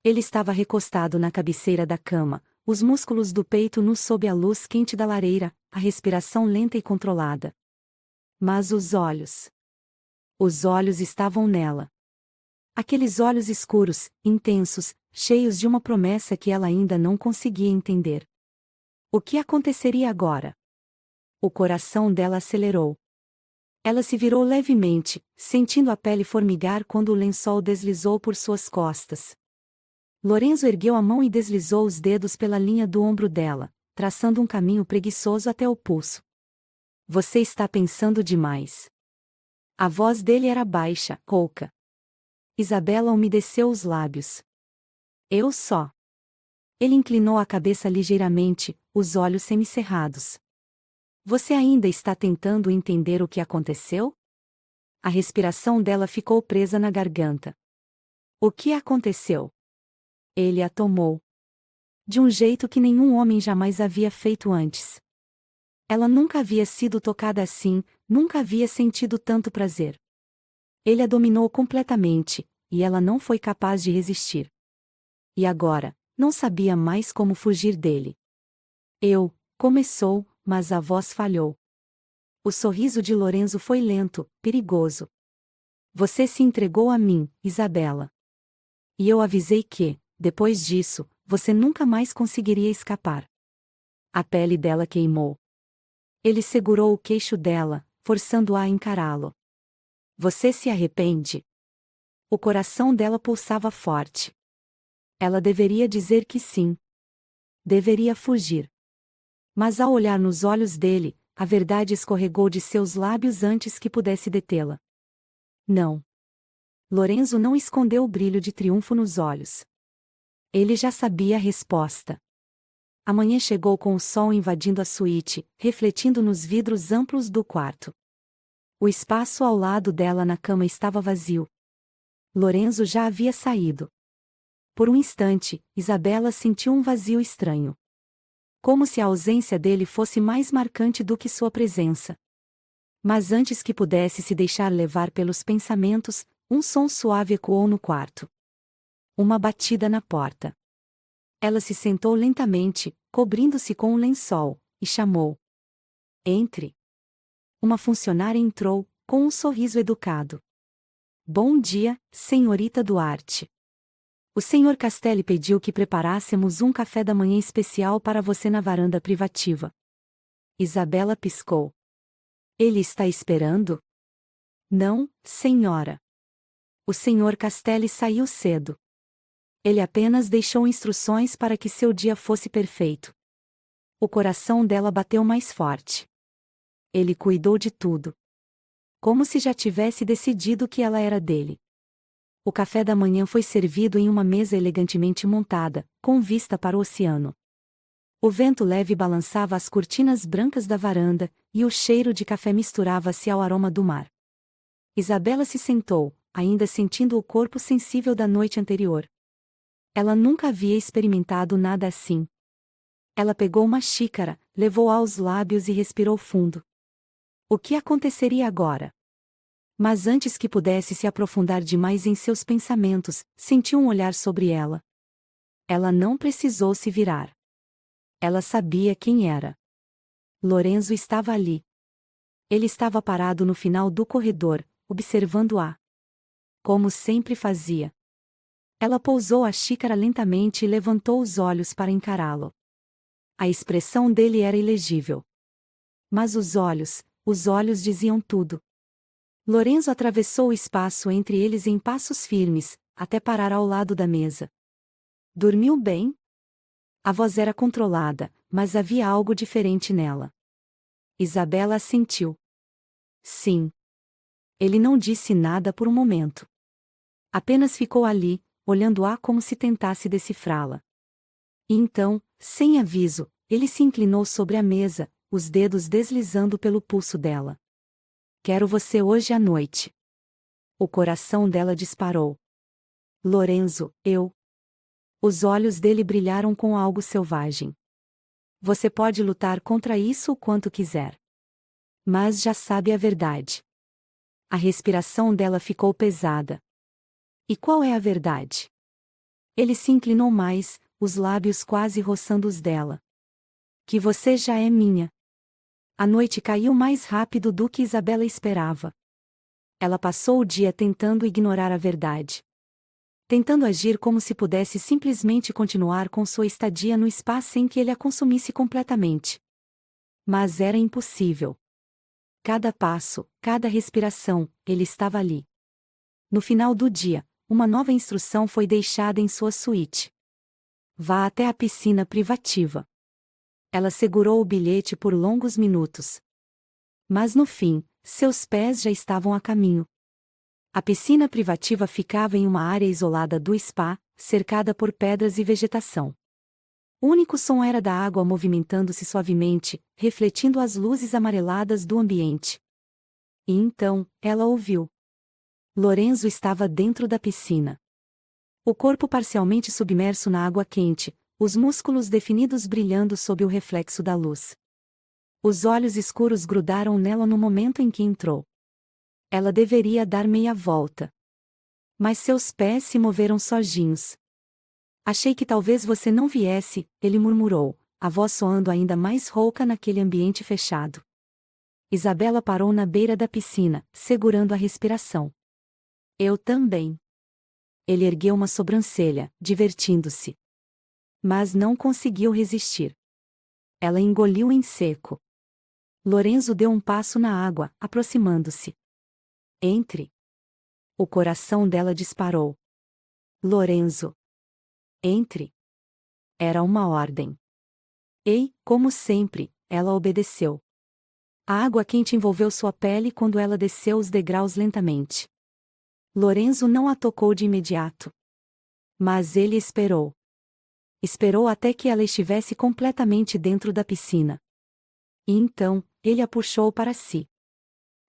Ele estava recostado na cabeceira da cama, os músculos do peito nus sob a luz quente da lareira, a respiração lenta e controlada. Mas os olhos. Os olhos estavam nela. Aqueles olhos escuros, intensos, cheios de uma promessa que ela ainda não conseguia entender. O que aconteceria agora? O coração dela acelerou. Ela se virou levemente, sentindo a pele formigar quando o lençol deslizou por suas costas. Lorenzo ergueu a mão e deslizou os dedos pela linha do ombro dela, traçando um caminho preguiçoso até o pulso. Você está pensando demais. A voz dele era baixa, rouca. Isabela umedeceu os lábios. Eu só. Ele inclinou a cabeça ligeiramente, os olhos semicerrados. Você ainda está tentando entender o que aconteceu? A respiração dela ficou presa na garganta. O que aconteceu? Ele a tomou. De um jeito que nenhum homem jamais havia feito antes. Ela nunca havia sido tocada assim, nunca havia sentido tanto prazer. Ele a dominou completamente, e ela não foi capaz de resistir. E agora, não sabia mais como fugir dele. Começou, mas a voz falhou. O sorriso de Lorenzo foi lento, perigoso. Você se entregou a mim, Isabela. E eu avisei que, depois disso, você nunca mais conseguiria escapar. A pele dela queimou. Ele segurou o queixo dela, forçando-a a encará-lo. Você se arrepende? O coração dela pulsava forte. Ela deveria dizer que sim. Deveria fugir. Mas ao olhar nos olhos dele, a verdade escorregou de seus lábios antes que pudesse detê-la. Não. Lorenzo não escondeu o brilho de triunfo nos olhos. Ele já sabia a resposta. A manhã chegou com o sol invadindo a suíte, refletindo nos vidros amplos do quarto. O espaço ao lado dela na cama estava vazio. Lorenzo já havia saído. Por um instante, Isabela sentiu um vazio estranho. Como se a ausência dele fosse mais marcante do que sua presença. Mas antes que pudesse se deixar levar pelos pensamentos, um som suave ecoou no quarto. Uma batida na porta. Ela se sentou lentamente, cobrindo-se com um lençol, e chamou. Entre. Uma funcionária entrou, com um sorriso educado. Bom dia, senhorita Duarte. O senhor Castelli pediu que preparássemos um café da manhã especial para você na varanda privativa. Isabela piscou. Ele está esperando? Não, senhora. O senhor Castelli saiu cedo. Ele apenas deixou instruções para que seu dia fosse perfeito. O coração dela bateu mais forte. Ele cuidou de tudo. Como se já tivesse decidido que ela era dele. O café da manhã foi servido em uma mesa elegantemente montada, com vista para o oceano. O vento leve balançava as cortinas brancas da varanda, e o cheiro de café misturava-se ao aroma do mar. Isabela se sentou, ainda sentindo o corpo sensível da noite anterior. Ela nunca havia experimentado nada assim. Ela pegou uma xícara, levou-a aos lábios e respirou fundo. O que aconteceria agora? Mas antes que pudesse se aprofundar demais em seus pensamentos, sentiu um olhar sobre ela. Ela não precisou se virar. Ela sabia quem era. Lorenzo estava ali. Ele estava parado no final do corredor, observando-a. Como sempre fazia. Ela pousou a xícara lentamente e levantou os olhos para encará-lo. A expressão dele era ilegível. Mas os olhos diziam tudo. Lorenzo atravessou o espaço entre eles em passos firmes, até parar ao lado da mesa. Dormiu bem? A voz era controlada, mas havia algo diferente nela. Isabela assentiu. Sim. Ele não disse nada por um momento. Apenas ficou ali, olhando-a como se tentasse decifrá-la. E então, sem aviso, ele se inclinou sobre a mesa, os dedos deslizando pelo pulso dela. Quero você hoje à noite. O coração dela disparou. Lorenzo, eu. Os olhos dele brilharam com algo selvagem. Você pode lutar contra isso o quanto quiser. Mas já sabe a verdade. A respiração dela ficou pesada. E qual é a verdade? Ele se inclinou mais, os lábios quase roçando os dela. Que você já é minha. A noite caiu mais rápido do que Isabela esperava. Ela passou o dia tentando ignorar a verdade. Tentando agir como se pudesse simplesmente continuar com sua estadia no espaço sem que ele a consumisse completamente. Mas era impossível. Cada passo, cada respiração, ele estava ali. No final do dia, uma nova instrução foi deixada em sua suíte. Vá até a piscina privativa. Ela segurou o bilhete por longos minutos. Mas no fim, seus pés já estavam a caminho. A piscina privativa ficava em uma área isolada do spa, cercada por pedras e vegetação. O único som era da água movimentando-se suavemente, refletindo as luzes amareladas do ambiente. E então, ela ouviu. Lorenzo estava dentro da piscina. O corpo parcialmente submerso na água quente, os músculos definidos brilhando sob o reflexo da luz. Os olhos escuros grudaram nela no momento em que entrou. Ela deveria dar meia volta. Mas seus pés se moveram sozinhos. Achei que talvez você não viesse, ele murmurou, a voz soando ainda mais rouca naquele ambiente fechado. Isabela parou na beira da piscina, segurando a respiração. Eu também. Ele ergueu uma sobrancelha, divertindo-se. Mas não conseguiu resistir. Ela engoliu em seco. Lorenzo deu um passo na água, aproximando-se. Entre. O coração dela disparou. Lorenzo. Entre. Era uma ordem. E, como sempre, ela obedeceu. A água quente envolveu sua pele quando ela desceu os degraus lentamente. Lorenzo não a tocou de imediato. Mas ele esperou. Esperou até que ela estivesse completamente dentro da piscina. E então, ele a puxou para si.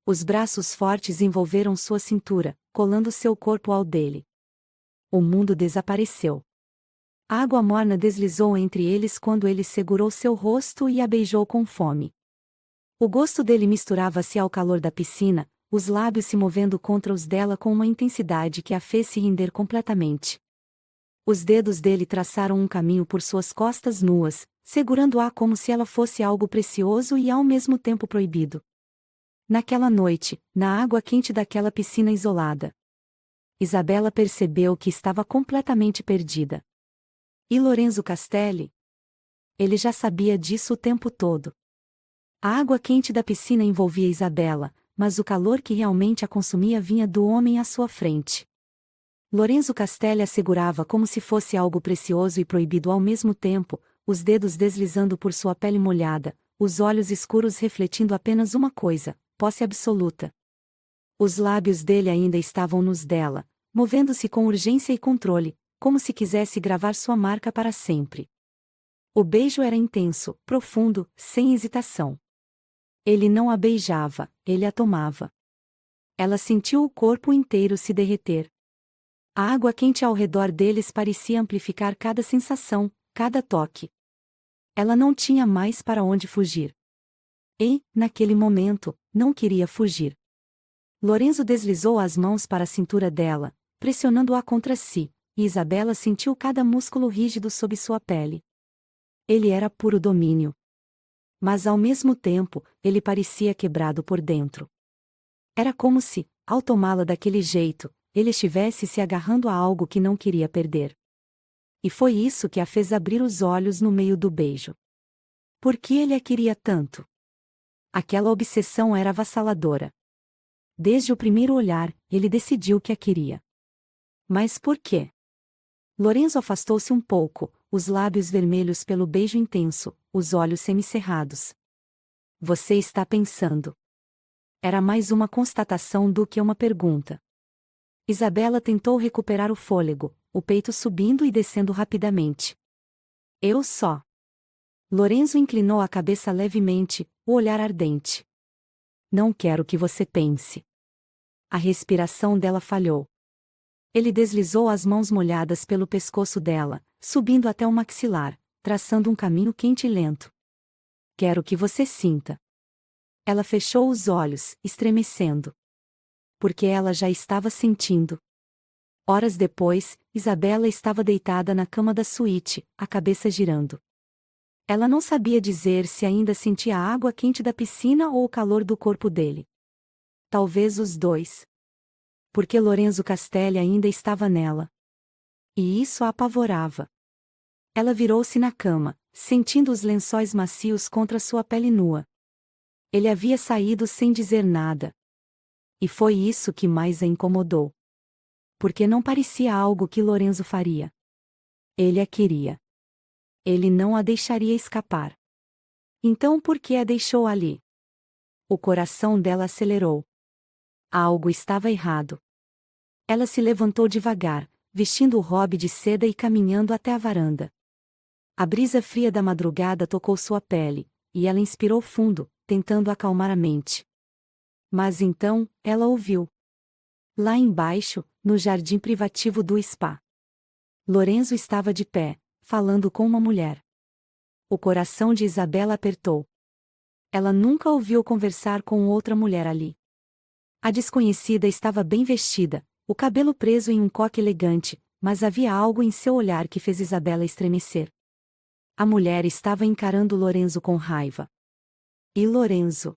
Os braços fortes envolveram sua cintura, colando seu corpo ao dele. O mundo desapareceu. A água morna deslizou entre eles quando ele segurou seu rosto e a beijou com fome. O gosto dele misturava-se ao calor da piscina, os lábios se movendo contra os dela com uma intensidade que a fez se render completamente. Os dedos dele traçaram um caminho por suas costas nuas, segurando-a como se ela fosse algo precioso e ao mesmo tempo proibido. Naquela noite, na água quente daquela piscina isolada, Isabela percebeu que estava completamente perdida. E Lorenzo Castelli? Ele já sabia disso o tempo todo. A água quente da piscina envolvia Isabela, mas o calor que realmente a consumia vinha do homem à sua frente. Lorenzo Castelli a segurava como se fosse algo precioso e proibido ao mesmo tempo, os dedos deslizando por sua pele molhada, os olhos escuros refletindo apenas uma coisa: posse absoluta. Os lábios dele ainda estavam nos dela, movendo-se com urgência e controle, como se quisesse gravar sua marca para sempre. O beijo era intenso, profundo, sem hesitação. Ele não a beijava, ele a tomava. Ela sentiu o corpo inteiro se derreter. A água quente ao redor deles parecia amplificar cada sensação, cada toque. Ela não tinha mais para onde fugir. E, naquele momento, não queria fugir. Lorenzo deslizou as mãos para a cintura dela, pressionando-a contra si, e Isabela sentiu cada músculo rígido sob sua pele. Ele era puro domínio. Mas ao mesmo tempo, ele parecia quebrado por dentro. Era como se, ao tomá-la daquele jeito, ele estivesse se agarrando a algo que não queria perder. E foi isso que a fez abrir os olhos no meio do beijo. Por que ele a queria tanto? Aquela obsessão era avassaladora. Desde o primeiro olhar, ele decidiu que a queria. Mas por quê? Lorenzo afastou-se um pouco, os lábios vermelhos pelo beijo intenso, os olhos semicerrados. Você está pensando. Era mais uma constatação do que uma pergunta. Isabela tentou recuperar o fôlego, o peito subindo e descendo rapidamente. Eu só. Lorenzo inclinou a cabeça levemente, o olhar ardente. Não quero que você pense. A respiração dela falhou. Ele deslizou as mãos molhadas pelo pescoço dela, subindo até o maxilar, traçando um caminho quente e lento. Quero que você sinta. Ela fechou os olhos, estremecendo. Porque ela já estava sentindo. Horas depois, Isabela estava deitada na cama da suíte, a cabeça girando. Ela não sabia dizer se ainda sentia a água quente da piscina ou o calor do corpo dele. Talvez os dois. Porque Lorenzo Castelli ainda estava nela. E isso a apavorava. Ela virou-se na cama, sentindo os lençóis macios contra sua pele nua. Ele havia saído sem dizer nada. E foi isso que mais a incomodou. Porque não parecia algo que Lorenzo faria. Ele a queria. Ele não a deixaria escapar. Então por que a deixou ali? O coração dela acelerou. Algo estava errado. Ela se levantou devagar, vestindo o robe de seda e caminhando até a varanda. A brisa fria da madrugada tocou sua pele, e ela inspirou fundo, tentando acalmar a mente. Mas então, ela ouviu. Lá embaixo, no jardim privativo do spa. Lorenzo estava de pé, falando com uma mulher. O coração de Isabela apertou. Ela nunca ouviu conversar com outra mulher ali. A desconhecida estava bem vestida, o cabelo preso em um coque elegante, mas havia algo em seu olhar que fez Isabela estremecer. A mulher estava encarando Lorenzo com raiva. E Lorenzo?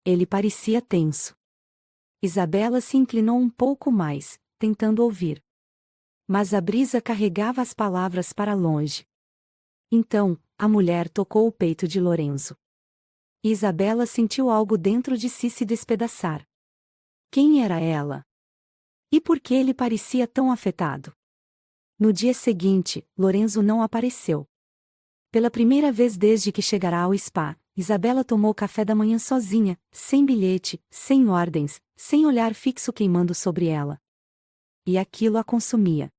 Ele parecia tenso. Isabela se inclinou um pouco mais, tentando ouvir. Mas a brisa carregava as palavras para longe. Então, a mulher tocou o peito de Lorenzo. Isabela sentiu algo dentro de si se despedaçar. Quem era ela? E por que ele parecia tão afetado? No dia seguinte, Lorenzo não apareceu. Pela primeira vez desde que chegara ao spa, Isabela tomou café da manhã sozinha, sem bilhete, sem ordens, sem olhar fixo queimando sobre ela. E aquilo a consumia.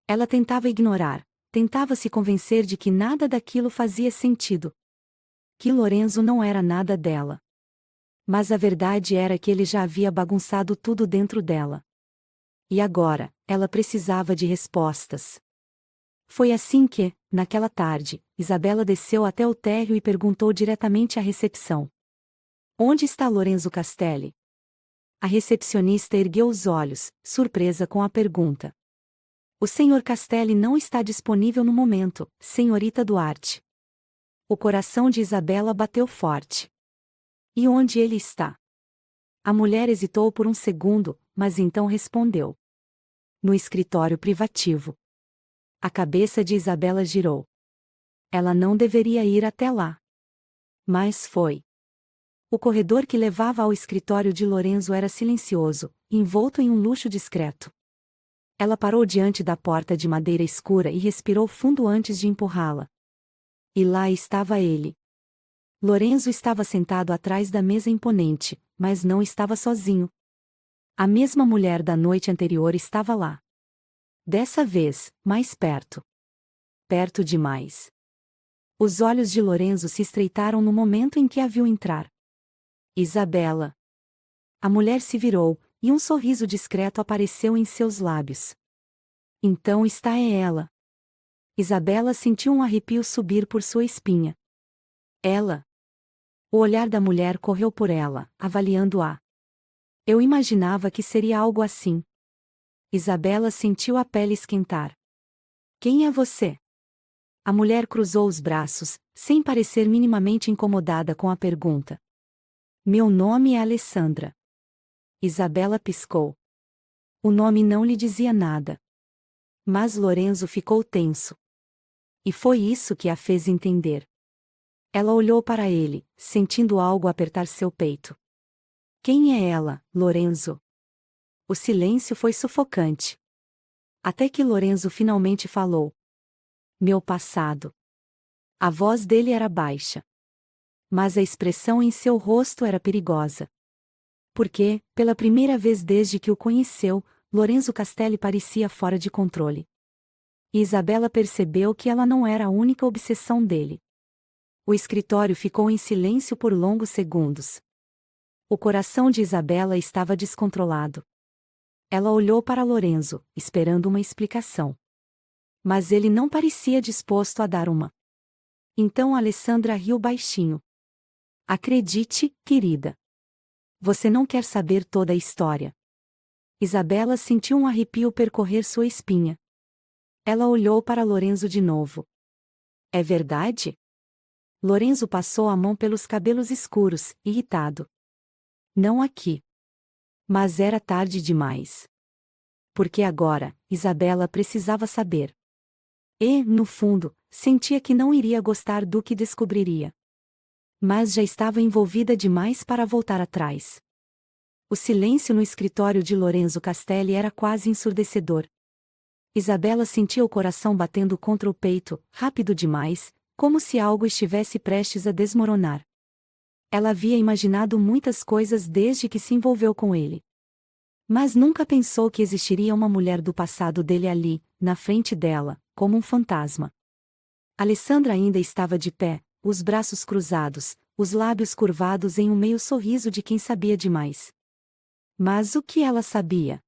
Ela tentava ignorar, tentava se convencer de que nada daquilo fazia sentido. Que Lorenzo não era nada dela. Mas a verdade era que ele já havia bagunçado tudo dentro dela. E agora, ela precisava de respostas. Foi assim que, naquela tarde, Isabela desceu até o térreo e perguntou diretamente à recepção. Onde está Lorenzo Castelli? A recepcionista ergueu os olhos, surpresa com a pergunta. O senhor Castelli não está disponível no momento, senhorita Duarte. O coração de Isabela bateu forte. E onde ele está? A mulher hesitou por um segundo, mas então respondeu. No escritório privativo. A cabeça de Isabela girou. Ela não deveria ir até lá. Mas foi. O corredor que levava ao escritório de Lorenzo era silencioso, envolto em um luxo discreto. Ela parou diante da porta de madeira escura e respirou fundo antes de empurrá-la. E lá estava ele. Lorenzo estava sentado atrás da mesa imponente, mas não estava sozinho. A mesma mulher da noite anterior estava lá. Dessa vez, mais perto. Perto demais. Os olhos de Lorenzo se estreitaram no momento em que a viu entrar. Isabela. A mulher se virou, e um sorriso discreto apareceu em seus lábios. Então está ela. Isabela sentiu um arrepio subir por sua espinha. Ela. O olhar da mulher correu por ela, avaliando-a. Eu imaginava que seria algo assim. Isabela sentiu a pele esquentar. Quem é você? A mulher cruzou os braços, sem parecer minimamente incomodada com a pergunta. Meu nome é Alessandra. Isabela piscou. O nome não lhe dizia nada. Mas Lorenzo ficou tenso. E foi isso que a fez entender. Ela olhou para ele, sentindo algo apertar seu peito. Quem é ela, Lorenzo? O silêncio foi sufocante. Até que Lorenzo finalmente falou. Meu passado. A voz dele era baixa. Mas a expressão em seu rosto era perigosa. Porque, pela primeira vez desde que o conheceu, Lorenzo Castelli parecia fora de controle. E Isabela percebeu que ela não era a única obsessão dele. O escritório ficou em silêncio por longos segundos. O coração de Isabela estava descontrolado. Ela olhou para Lorenzo, esperando uma explicação. Mas ele não parecia disposto a dar uma. Então Alessandra riu baixinho. Acredite, querida. Você não quer saber toda a história. Isabela sentiu um arrepio percorrer sua espinha. Ela olhou para Lorenzo de novo. É verdade? Lorenzo passou a mão pelos cabelos escuros, irritado. Não aqui. Mas era tarde demais. Porque agora, Isabela precisava saber. E, no fundo, sentia que não iria gostar do que descobriria. Mas já estava envolvida demais para voltar atrás. O silêncio no escritório de Lorenzo Castelli era quase ensurdecedor. Isabela sentia o coração batendo contra o peito, rápido demais, como se algo estivesse prestes a desmoronar. Ela havia imaginado muitas coisas desde que se envolveu com ele. Mas nunca pensou que existiria uma mulher do passado dele ali, na frente dela, como um fantasma. Alessandra ainda estava de pé, os braços cruzados, os lábios curvados em um meio sorriso de quem sabia demais. Mas o que ela sabia?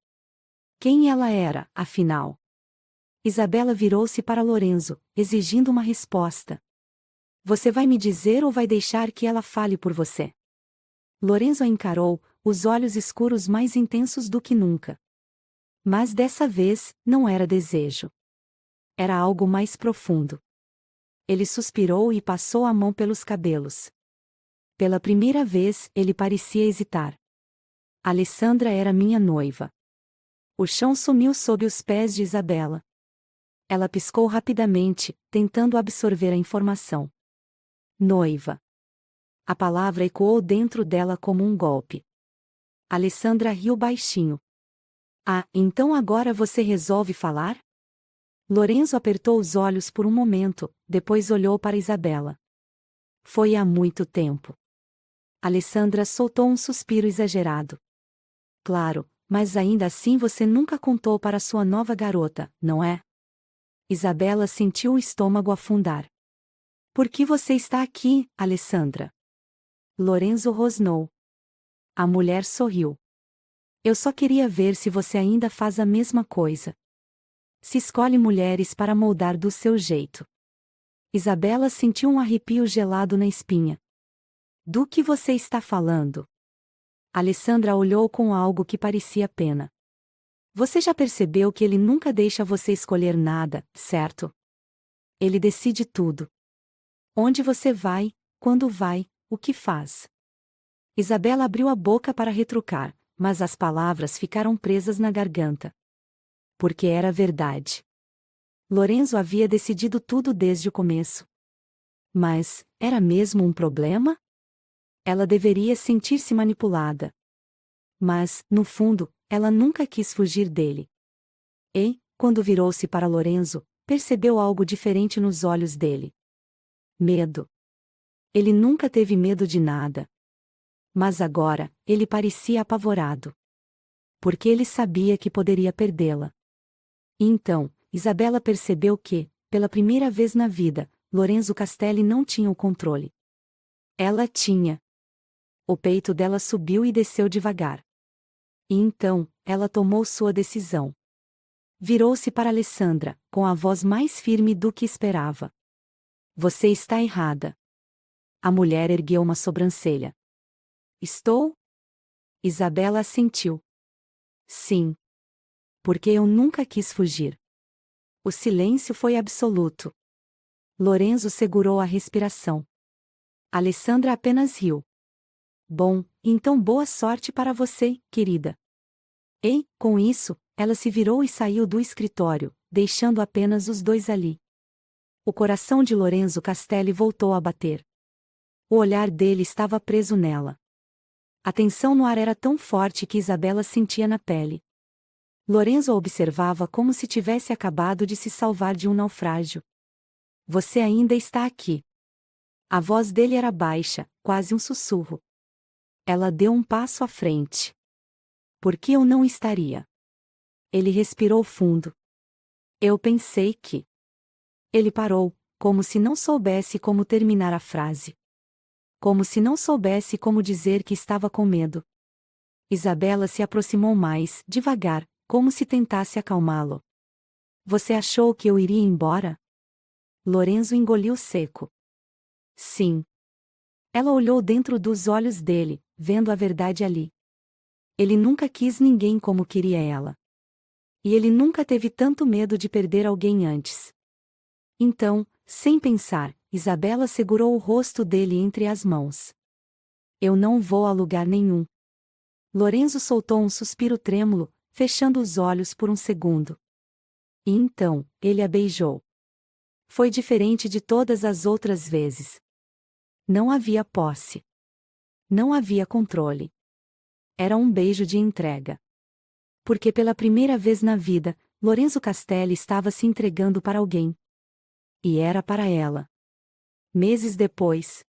Quem ela era, afinal? Isabela virou-se para Lorenzo, exigindo uma resposta. Você vai me dizer ou vai deixar que ela fale por você? Lorenzo a encarou, os olhos escuros mais intensos do que nunca. Mas dessa vez, não era desejo. Era algo mais profundo. Ele suspirou e passou a mão pelos cabelos. Pela primeira vez, ele parecia hesitar. Alessandra era minha noiva. O chão sumiu sob os pés de Isabela. Ela piscou rapidamente, tentando absorver a informação. Noiva. A palavra ecoou dentro dela como um golpe. Alessandra riu baixinho. Ah, então agora você resolve falar? Lorenzo apertou os olhos por um momento, depois olhou para Isabela. Foi há muito tempo. Alessandra soltou um suspiro exagerado. Claro, mas ainda assim você nunca contou para sua nova garota, não é? Isabela sentiu o estômago afundar. Por que você está aqui, Alessandra? Lorenzo rosnou. A mulher sorriu. Eu só queria ver se você ainda faz a mesma coisa. Se escolhe mulheres para moldar do seu jeito. Isabela sentiu um arrepio gelado na espinha. Do que você está falando? Alessandra olhou com algo que parecia pena. Você já percebeu que ele nunca deixa você escolher nada, certo? Ele decide tudo. Onde você vai, quando vai, o que faz. Isabela abriu a boca para retrucar, mas as palavras ficaram presas na garganta. Porque era verdade. Lorenzo havia decidido tudo desde o começo. Mas, era mesmo um problema? Ela deveria sentir-se manipulada. Mas, no fundo, ela nunca quis fugir dele. E, quando virou-se para Lorenzo, percebeu algo diferente nos olhos dele. Medo. Ele nunca teve medo de nada. Mas agora, ele parecia apavorado. Porque ele sabia que poderia perdê-la. E então, Isabela percebeu que, pela primeira vez na vida, Lorenzo Castelli não tinha o controle. Ela tinha. O peito dela subiu e desceu devagar. E então, ela tomou sua decisão. Virou-se para Alessandra, com a voz mais firme do que esperava. Você está errada. A mulher ergueu uma sobrancelha. Estou? Isabela assentiu. Sim. Porque eu nunca quis fugir. O silêncio foi absoluto. Lorenzo segurou a respiração. Alessandra apenas riu. Bom, então boa sorte para você, querida. E, com isso, ela se virou e saiu do escritório, deixando apenas os dois ali. O coração de Lorenzo Castelli voltou a bater. O olhar dele estava preso nela. A tensão no ar era tão forte que Isabela sentia na pele. Lorenzo a observava como se tivesse acabado de se salvar de um naufrágio. Você ainda está aqui. A voz dele era baixa, quase um sussurro. Ela deu um passo à frente. Por que eu não estaria? Ele respirou fundo. Eu pensei que. Ele parou, como se não soubesse como terminar a frase. Como se não soubesse como dizer que estava com medo. Isabela se aproximou mais, devagar, como se tentasse acalmá-lo. Você achou que eu iria embora? Lorenzo engoliu seco. Sim. Ela olhou dentro dos olhos dele, vendo a verdade ali. Ele nunca quis ninguém como queria ela. E ele nunca teve tanto medo de perder alguém antes. Então, sem pensar, Isabela segurou o rosto dele entre as mãos. Eu não vou a lugar nenhum. Lorenzo soltou um suspiro trêmulo, fechando os olhos por um segundo. E então, ele a beijou. Foi diferente de todas as outras vezes. Não havia posse. Não havia controle. Era um beijo de entrega. Porque pela primeira vez na vida, Lorenzo Castelli estava se entregando para alguém. E era para ela. Meses depois.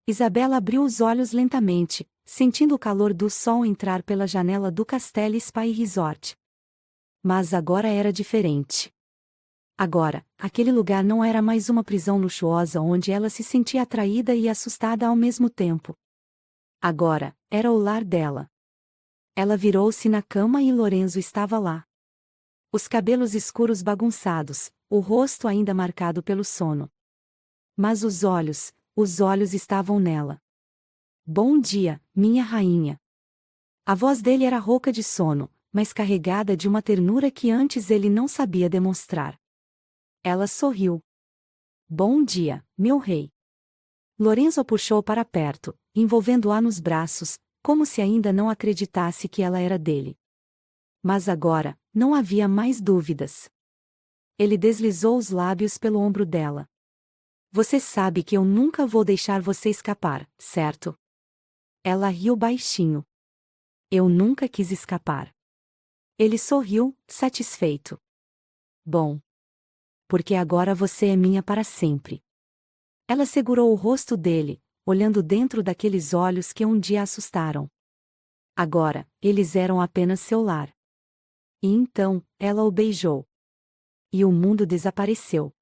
Isabela abriu os olhos lentamente, sentindo o calor do sol entrar pela janela do Castelli Spa e Resort. Mas agora era diferente. Agora, aquele lugar não era mais uma prisão luxuosa onde ela se sentia atraída e assustada ao mesmo tempo. Agora, era o lar dela. Ela virou-se na cama e Lorenzo estava lá. Os cabelos escuros bagunçados, o rosto ainda marcado pelo sono. Mas os olhos estavam nela. Bom dia, minha rainha. A voz dele era rouca de sono, mas carregada de uma ternura que antes ele não sabia demonstrar. Ela sorriu. Bom dia, meu rei. Lorenzo a puxou para perto, envolvendo-a nos braços, como se ainda não acreditasse que ela era dele. Mas agora, não havia mais dúvidas. Ele deslizou os lábios pelo ombro dela. Você sabe que eu nunca vou deixar você escapar, certo? Ela riu baixinho. Eu nunca quis escapar. Ele sorriu, satisfeito. Bom. Porque agora você é minha para sempre. Ela segurou o rosto dele, olhando dentro daqueles olhos que um dia assustaram. Agora, eles eram apenas seu lar. E então, ela o beijou. E o mundo desapareceu.